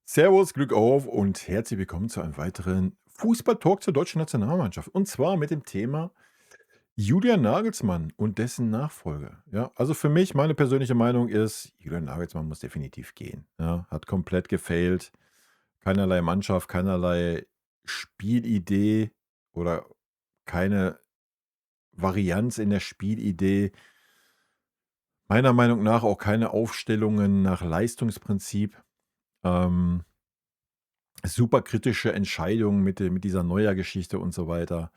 Servus, Glück auf und herzlich willkommen zu einem weiteren Fußball-Talk zur deutschen Nationalmannschaft. Und zwar mit dem Thema Julian Nagelsmann und dessen Nachfolge. Ja, also für mich, meine persönliche Meinung ist, Julian Nagelsmann muss definitiv gehen. Ja, hat komplett gefailt. Keinerlei Mannschaft, keinerlei Spielidee oder keine Varianz in der Spielidee. Meiner Meinung nach auch keine Aufstellungen nach Leistungsprinzip. Ähm, Super kritische Entscheidungen mit dieser Neuer-Geschichte und so weiter.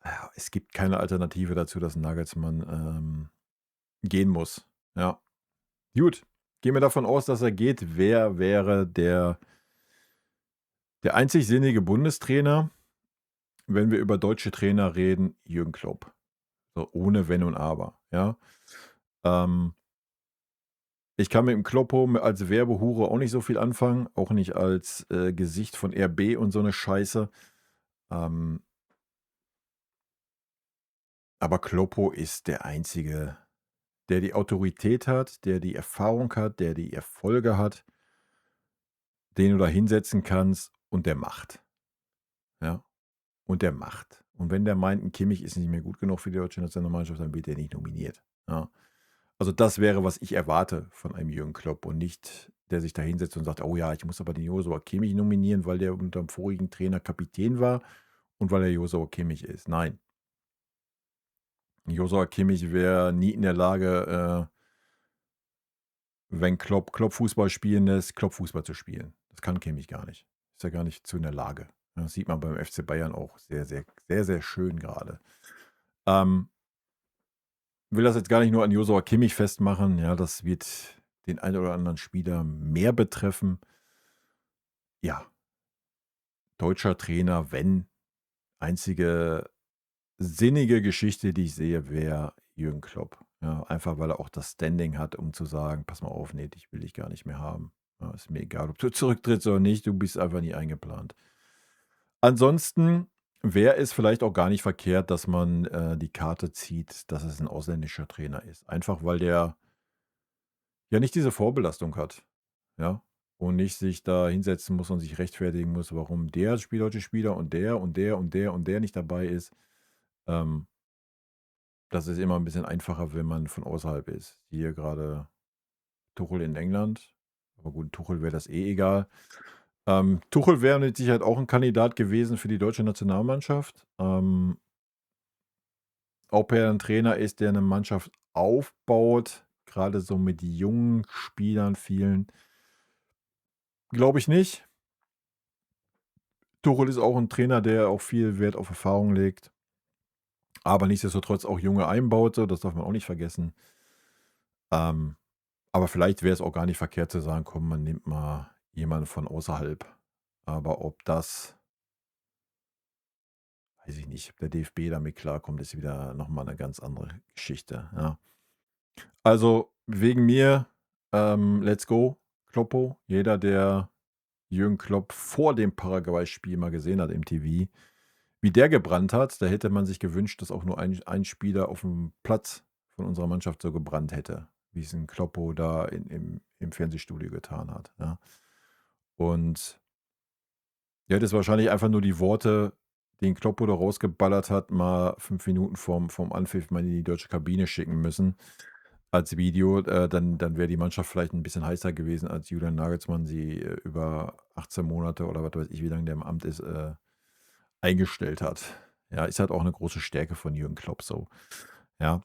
Ja, es gibt keine Alternative dazu, dass Nagelsmann, gehen muss. Ja. Gut, gehen wir davon aus, dass er geht. Wer wäre der einzig sinnige Bundestrainer, wenn wir über deutsche Trainer reden? Jürgen Klopp. So ohne Wenn und Aber, ja. Ähm, Ich kann mit dem Kloppo als Werbehure auch nicht so viel anfangen, auch nicht als, Gesicht von RB und so eine Scheiße. Ähm Aber Kloppo ist der Einzige, der die Autorität hat, der die Erfahrung hat, der die Erfolge hat, den du da hinsetzen kannst und der macht, ja? Und der macht. Und wenn der meint, 'n Kimmich ist nicht mehr gut genug für die deutsche Nationalmannschaft, dann wird der nicht nominiert, ja? Also, das wäre, was ich erwarte von einem Jürgen Klopp und nicht, der sich da hinsetzt und sagt: „Oh ja, ich muss aber den Joshua Kimmich nominieren, weil der unterm vorigen Trainer Kapitän war und weil er Joshua Kimmich ist.“ Nein, Joshua Kimmich wäre nie in der Lage, wenn Klopp Fußball spielen lässt, Klopp Fußball zu spielen. Das kann Kimmich gar nicht. Ist er gar nicht zu in der Lage. Ja, das sieht man beim FC Bayern auch sehr, sehr, sehr, sehr schön gerade. Ähm, Will das jetzt gar nicht nur an Josua Kimmich festmachen. Ja, das wird den einen oder anderen Spieler mehr betreffen. Ja, deutscher Trainer, wenn. Einzige sinnige Geschichte, die ich sehe, wäre Jürgen Klopp. Ja, einfach weil er auch das Standing hat, um zu sagen: „Pass mal auf, ne, dich will ich gar nicht mehr haben. Ja, ist mir egal, ob du zurücktrittst oder nicht, du bist einfach nie eingeplant.“ Ansonsten wäre es vielleicht auch gar nicht verkehrt, dass man, die Karte zieht, dass es ein ausländischer Trainer ist. Einfach weil der ja nicht diese Vorbelastung hat, ja? Und nicht sich da hinsetzen muss und sich rechtfertigen muss, warum der deutsche Spieler und der und der und der und der nicht dabei ist. Ähm Das ist immer 'n bisschen einfacher, wenn man von außerhalb ist. Hier grade Tuchel in England, aber gut, Tuchel wäre das eh egal. Tuchel wäre mit Sicherheit auch 'n Kandidat gewesen für die deutsche Nationalmannschaft. Ob er 'n Trainer ist, der 'ne Mannschaft aufbaut, grade so mit jungen Spielern, vielen, glaube ich nicht. Tuchel ist auch 'n Trainer, der auch viel Wert auf Erfahrung legt, aber nichtsdestotrotz auch Junge einbaut, so, das darf man auch nicht vergessen. Ähm Aber vielleicht wäre es auch gar nicht verkehrt zu sagen: „Komm, man nimmt mal jemanden von außerhalb.“ Aber ob das weiß ich nicht, ob der DFB damit klarkommt, ist wieder noch mal 'ne ganz andere Geschichte, ja. Also, wegen mir, let's go, Kloppo. Jeder, der Jürgen Klopp vor dem Paraguay-Spiel mal gesehen hat im TV, wie der gebrannt hat, da hätte man sich gewünscht, dass auch nur ein Spieler aufm Platz von unserer Mannschaft so gebrannt hätte, wie es 'n Kloppo da im Fernsehstudio getan hat, ja. Und der hätte es wahrscheinlich einfach nur die Worte, den Kloppo da rausgeballert hat, mal 5 Minuten vorm Anpfiff mal in die deutsche Kabine schicken müssen als Video. Dann wäre die Mannschaft vielleicht ein bisschen heißer gewesen, als Julian Nagelsmann sie, über 18 Monate oder was weiß ich, wie lange der im Amt ist, eingestellt hat. Ja, ist halt auch eine große Stärke von Jürgen Klopp so, ja.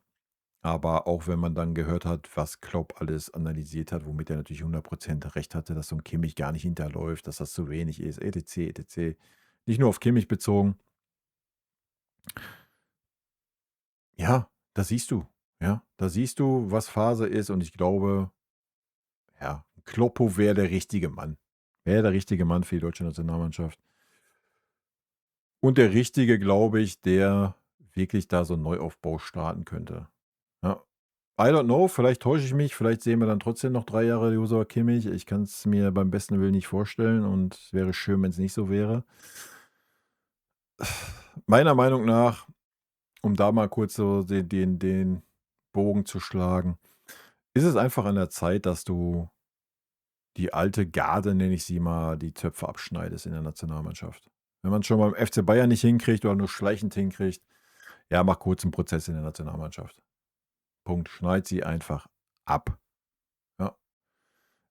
Aber auch wenn man dann gehört hat, was Klopp alles analysiert hat, womit er natürlich 100% recht hatte, dass so 'n Kimmich gar nicht hinterläuft, dass das zu wenig ist, et cetera. Nicht nur auf Kimmich bezogen. Ja, da siehst du, ja, da siehst du, was Phase ist und ich glaube, ja, Kloppo wäre der richtige Mann. Wäre der richtige Mann für die deutsche Nationalmannschaft und der Richtige, glaube ich, der wirklich da so 'n Neuaufbau starten könnte. Ja. I don't know, vielleicht täusche ich mich, vielleicht sehen wir dann trotzdem noch 3 Jahre Joshua Kimmich. Ich kann's mir beim besten Willen nicht vorstellen und es wäre schön, wenn's nicht so wäre. Meiner Meinung nach, um da mal kurz so den Bogen zu schlagen, ist es einfach an der Zeit, dass du die alte Garde, nenne ich sie mal, die Zöpfe abschneidest in der Nationalmannschaft. Wenn man's schon beim FC Bayern nicht hinkriegt oder nur schleichend hinkriegt, ja, mach kurzen Prozess in der Nationalmannschaft. Punkt. Schneid sie einfach ab. Ja.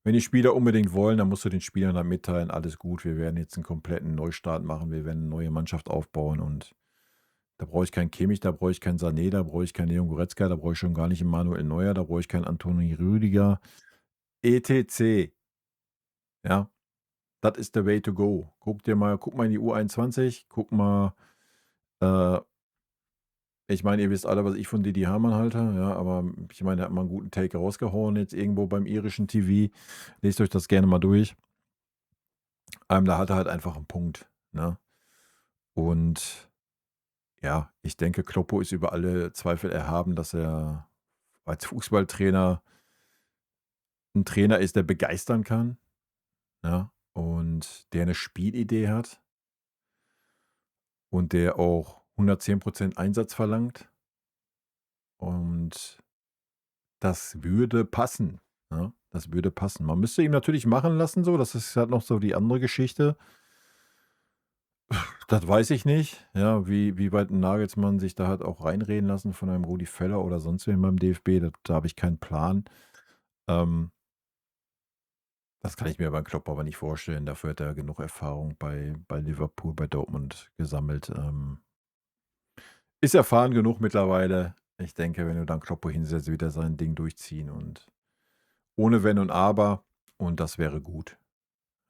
Wenn die Spieler unbedingt wollen, dann musst du den Spielern dann mitteilen: „Alles gut, wir werden jetzt einen kompletten Neustart machen. Wir werden 'ne neue Mannschaft aufbauen und da brauche ich keinen Kimmich, da brauche ich keinen Sané, da brauche ich keinen Leon Goretzka, da brauche ich schon gar nicht 'n Manuel Neuer, da brauche ich keinen Antonio Rüdiger, etc.“ Ja, das ist the way to go. Guck mal in die U21, guck mal, äh ich meine, ihr wisst alle, was ich von Didi Hamann halte, ja, aber ich meine, der hat mal einen guten Take rausgehauen jetzt irgendwo beim irischen TV. Lest euch das gerne mal durch. Da hat er halt einfach einen Punkt, ne? Und ja, ich denke, Kloppo ist über alle Zweifel erhaben, dass er als Fußballtrainer ein Trainer ist, der begeistern kann, ja, und der eine Spielidee hat und der auch 110% Einsatz verlangt und das würde passen, ne? Das würde passen. Man müsste ihn natürlich machen lassen so, das ist halt noch so die andere Geschichte. Das weiß ich nicht, ja, wie weit 'n Nagelsmann sich da hat auch reinreden lassen von einem Rudi Völler oder sonst wem beim DFB, da habe ich keinen Plan. Ähm, Das kann ich mir beim Klopp aber nicht vorstellen. Dafür hat er genug Erfahrung bei Liverpool, bei Dortmund gesammelt. Ist erfahren genug mittlerweile. Ich denke, wenn du dann Kloppo hinsetzt, wird er sein Ding durchziehen und ohne Wenn und Aber und das wäre gut.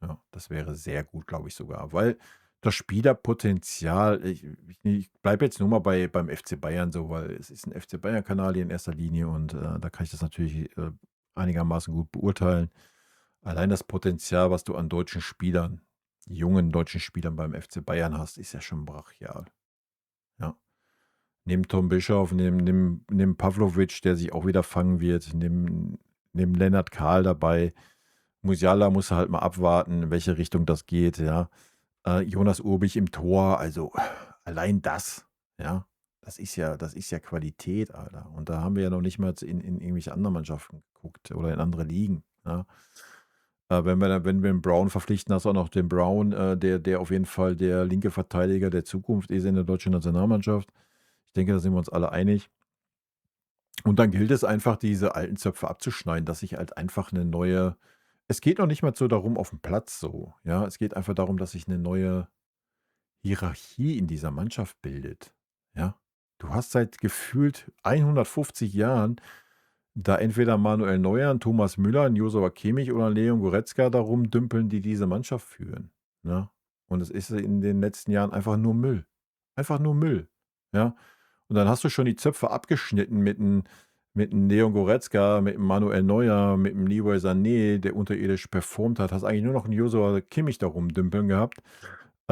Ja, das wäre sehr gut, glaube ich sogar, weil das Spielerpotenzial ich bleibe jetzt nur mal beim FC Bayern so, weil es ist 'n FC Bayern-Kanal hier in erster Linie und, da kann ich das natürlich, einigermaßen gut beurteilen. Allein das Potenzial, was du an deutschen Spielern jungen deutschen Spielern beim FC Bayern hast, ist ja schon brachial, ja. Nimm Tom Bischof, nimm Pavlovic, der sich auch wieder fangen wird, nimm Lennart Kahl dabei. Musiala musst du halt mal abwarten, in welche Richtung das geht, ja. Jonas Urbich im Tor, also allein das, ja, das ist ja Qualität, Alter. Und da haben wir ja noch nicht mal in irgendwelche anderen Mannschaften geguckt oder in andere Ligen, ja. Wenn wir 'n Brown verpflichten, hast du auch noch den Brown, der auf jeden Fall der linke Verteidiger der Zukunft ist in der deutschen Nationalmannschaft. Ich denke, da sind wir uns alle einig. Und dann gilt es einfach, diese alten Zöpfe abzuschneiden, dass sich halt einfach eine neue es geht noch nicht mal so darum auf dem Platz so, ja? Es geht einfach darum, dass sich eine neue Hierarchie in dieser Mannschaft bildet, ja? Du hast seit gefühlt 150 Jahren da entweder Manuel Neuer, 'n Thomas Müller, 'n Joshua Kimmich oder 'n Leon Goretzka da rumdümpeln, die diese Mannschaft führen, ne? Und es ist in den letzten Jahren einfach nur Müll. Einfach nur Müll, ja? Und dann hast du schon die Zöpfe abgeschnitten mit 'm Leon Goretzka, mit 'm Manuel Neuer, mit 'm Leroy Sané, der unterirdisch performt hat. Hast eigentlich nur noch 'n Joshua Kimmich da rumdümpeln gehabt,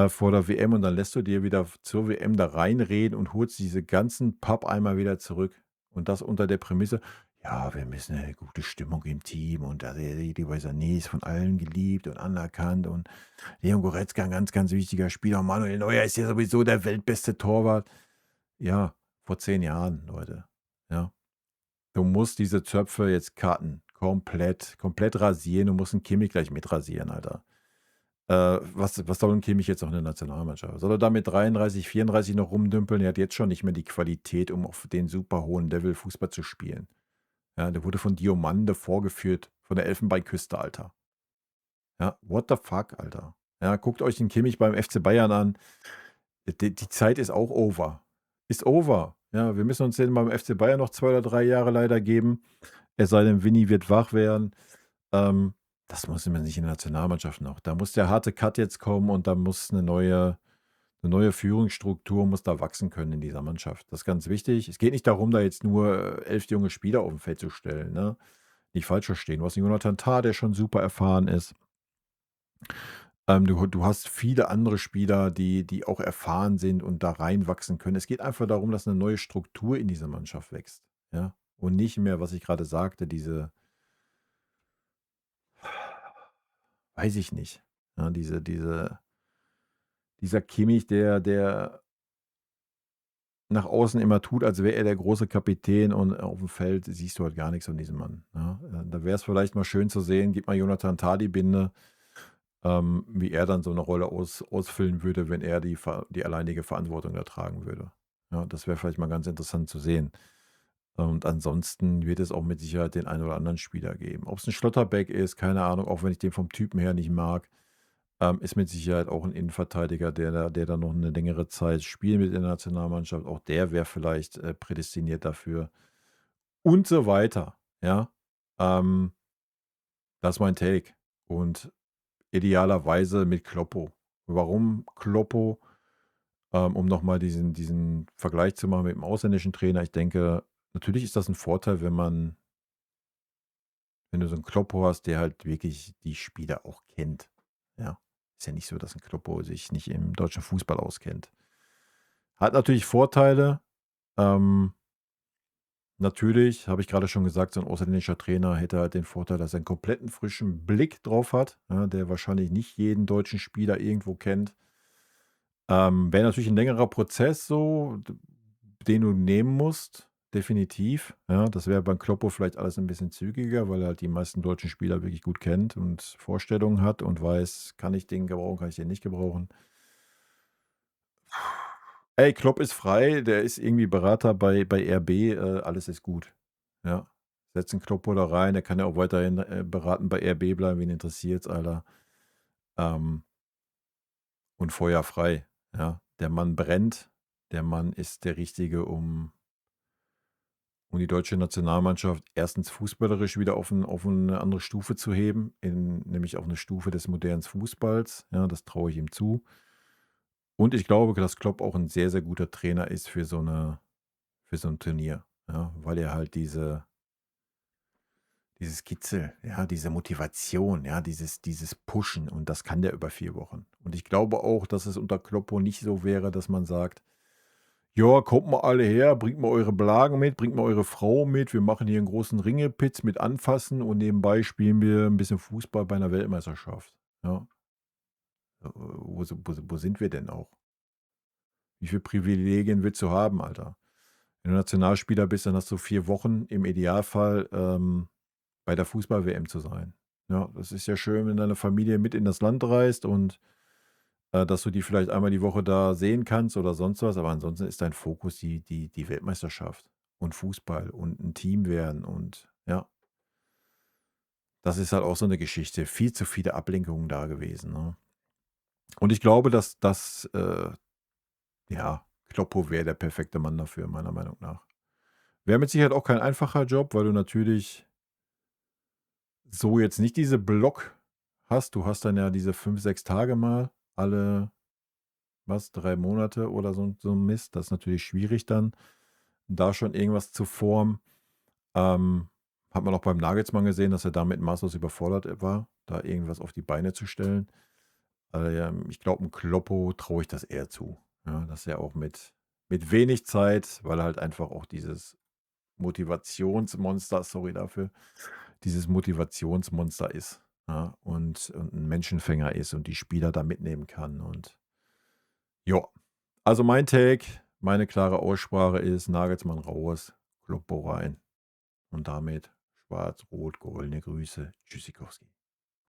vor der WM und dann lässt du dir wieder zur WM da reinreden und holst diese ganzen Pappeimer wieder zurück. Und das unter der Prämisse: „Ja, wir müssen 'ne gute Stimmung im Team und Leroy Sané ist von allen geliebt und anerkannt und Leon Goretzka 'n ganz, ganz wichtiger Spieler. Manuel Neuer ist ja sowieso der weltbeste Torwart.“ Ja, vor 10 Jahren, Leute, ja. Du musst diese Zöpfe jetzt cutten, komplett rasieren. Du musst 'n Kimmich gleich mit rasieren, Alter. Was soll 'n Kimmich jetzt noch in der Nationalmannschaft? Soll er da mit 33, 34 noch rumdümpeln? Er hat jetzt schon nicht mehr die Qualität, um auf den super hohen Level Fußball zu spielen. Ja, der wurde von Diomande vorgeführt, von der Elfenbeinküste, Alter. Ja, what the fuck, Alter? Ja, guckt euch den Kimmich beim FC Bayern an. Die Zeit ist auch over. Ist over. Ja, wir müssen uns den beim FC Bayern noch 2 oder 3 Jahre leider geben. Es sei denn, Vinny wird wach werden. Das muss man nicht in der Nationalmannschaft noch. Da muss der harte Cut jetzt kommen und da muss eine neue Führungsstruktur muss da wachsen können in dieser Mannschaft. Das ist ganz wichtig. Es geht nicht darum, da jetzt nur 11 junge Spieler aufm Feld zu stellen, ne? Nicht falsch verstehen. Du hast 'n Jonathan Tah, der schon super erfahren ist. Du hast viele andere Spieler, die auch erfahren sind und da reinwachsen können. Es geht einfach darum, dass eine neue Struktur in dieser Mannschaft wächst, ja? Und nicht mehr, was ich gerade sagte, weiß ich nicht, ja, dieser Kimmich, der nach außen immer tut, als wäre er der große Kapitän und auf dem Feld siehst du halt gar nichts von diesem Mann, ja? Da wäre es vielleicht mal schön zu sehen, gib mal Jonathan Tah die Binde, wie er dann so eine Rolle ausfüllen würde, wenn er die alleinige Verantwortung da tragen würde. Ja, das wäre vielleicht mal ganz interessant zu sehen. Und ansonsten wird es auch mit Sicherheit den einen oder anderen Spieler geben. Ob es ein Schlotterbeck ist, keine Ahnung, auch wenn ich den vom Typen her nicht mag, ist mit Sicherheit auch ein Innenverteidiger, der da noch eine längere Zeit spielt mit der Nationalmannschaft. Auch der wäre vielleicht, prädestiniert dafür und so weiter, ja? Ähm, Das ist mein Take und idealerweise mit Kloppo. Warum Kloppo? Um noch mal diesen Vergleich zu machen mit dem ausländischen Trainer. Ich denke, natürlich ist das ein Vorteil, wenn du so 'n Kloppo hast, der halt wirklich die Spieler auch kennt, ja? Ist ja nicht so, dass 'n Kloppo sich nicht im deutschen Fußball auskennt. Hat natürlich Vorteile. Ähm, Natürlich, habe ich grade schon gesagt, so 'n ausländischer Trainer hätte halt den Vorteil, dass er 'n kompletten frischen Blick drauf hat, ja, der wahrscheinlich nicht jeden deutschen Spieler irgendwo kennt. Wäre natürlich 'n längerer Prozess so, d den du nehmen musst, definitiv, ja. Das wäre beim Kloppo vielleicht alles 'n bisschen zügiger, weil er halt die meisten deutschen Spieler wirklich gut kennt und Vorstellungen hat und weiß: „Kann ich den gebrauchen, kann ich den nicht gebrauchen?“ Ey, Klopp ist frei, der ist irgendwie Berater bei RB, alles ist gut, ja. Setz 'n Kloppo da rein, der kann ja auch weiterhin, beratend bei RB bleiben, wen interessiert's, Alter. Ähm, und Feuer frei, ja. Der Mann brennt, der Mann ist der Richtige, um die deutsche Nationalmannschaft erstens fußballerisch wieder auf 'ne andere Stufe zu heben, nämlich auf eine Stufe des modernen Fußballs. Ja, das traue ich ihm zu. Und ich glaube, dass Klopp auch ein sehr, sehr guter Trainer ist für so ein Turnier, ja, weil er halt dieses Kitzel, ja, diese Motivation, ja, dieses Pushen und das kann der über 4 Wochen. Und ich glaube auch, dass es unter Kloppo nicht so wäre, dass man sagt: „Ja, kommt mal alle her, bringt mal eure Blagen mit, bringt mal eure Frau mit. Wir machen hier einen großen Ringepitz mit Anfassen und nebenbei spielen wir ein bisschen Fußball bei einer Weltmeisterschaft.“ Ja, wo sind wir denn auch? Wie viel Privilegien willst du haben, Alter? Wenn du Nationalspieler bist, dann hast du 4 Wochen im Idealfall, bei der Fußball-WM zu sein. Ja, das ist ja schön, wenn deine Familie mit in das Land reist und, dass du die vielleicht einmal die Woche da sehen kannst oder sonst was, aber ansonsten ist dein Fokus die Weltmeisterschaft und Fußball und ein Team werden und ja, das ist halt auch so eine Geschichte. Viel zu viele Ablenkungen da gewesen, ne? Und ich glaube, ja, Kloppo wäre der perfekte Mann dafür, meiner Meinung nach. Wäre mit Sicherheit auch kein einfacher Job, weil du natürlich so jetzt nicht diese Block hast. Du hast dann ja diese 5 6 Tage mal alle, was, 3 Monate oder so 'n Mist. Das ist natürlich schwierig dann, da schon irgendwas zu formen. Ähm, Hat man auch beim Nagelsmann gesehen, dass er damit maßlos überfordert, war, da irgendwas auf die Beine zu stellen. Ich glaube, 'm Kloppo traue ich das eher zu, ja, dass er auch mit wenig Zeit, weil er halt einfach auch dieses Motivationsmonster, sorry dafür, dieses Motivationsmonster ist, ja, und 'n Menschenfänger ist und die Spieler da mitnehmen kann und ja. Also mein Take, meine klare Aussprache ist: Nagelsmann raus, Kloppo rein und damit schwarz-rot goldene Grüße. Tschüssikowski.